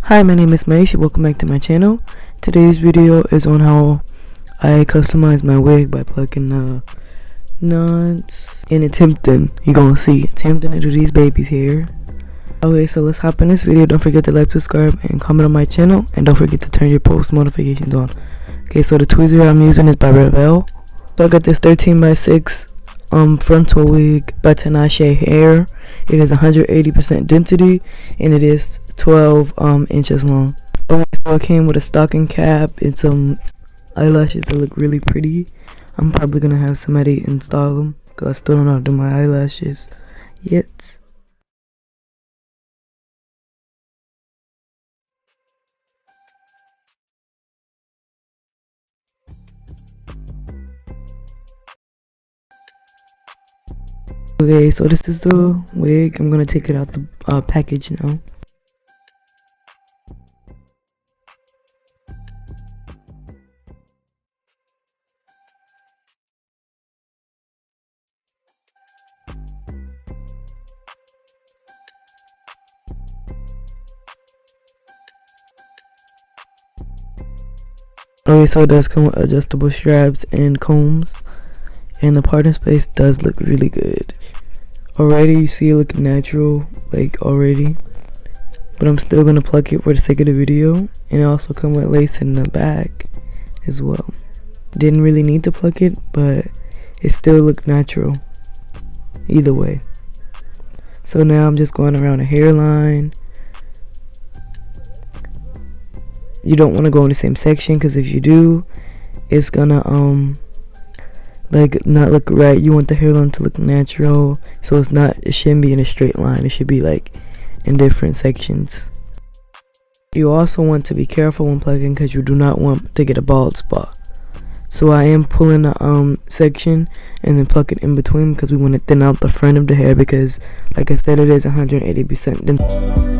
Hi, my name is Maisha. Welcome back to my channel. Today's video is on how I customize my wig by plucking the knots and attempting, you're gonna see, attempting to do these babies here. Okay, so let's hop in this video. Don't forget to like, subscribe, and comment on my channel, and don't forget to turn your post notifications on. Okay, so the tweezer I'm using is by Revel. So I got this 13x6 frontal wig by Tinashe hair. It is 180% density and it is 12 inches long. So it came with a stocking cap and some eyelashes that look really pretty. I'm probably gonna have somebody install them because I still don't know how to do my eyelashes yet. Okay, so this is the wig. I'm gonna take it out the package now. Okay, so it does come with adjustable straps and combs, and the parting space does look really good. Already you see it look natural, like already, but I'm still gonna pluck it for the sake of the video. And it also come with lace in the back as well. Didn't really need to pluck it, but it still looked natural either way. So now I'm just going around the hairline. You don't want to go in the same section, because if you do, it's gonna like not look right. You want the hairline to look natural, so it shouldn't be in a straight line. It should be like in different sections. You also want to be careful when plucking, because you do not want to get a bald spot. So I am pulling the section and then plucking in between, because we want to thin out the front of the hair, because like I said, it is 180% dense.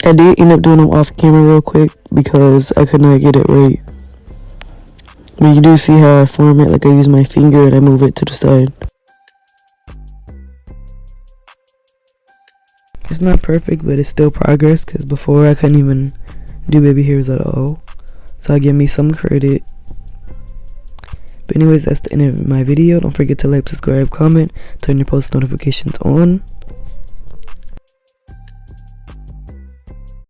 I did end up doing them off camera real quick because I could not get it right. But you do see how I form it, like I use my finger and I move it to the side. It's not perfect, but it's still progress, because before I couldn't even do baby hairs at all. So I give me some credit. But anyways, that's the end of my video. Don't forget to like, subscribe, comment, turn your post notifications on.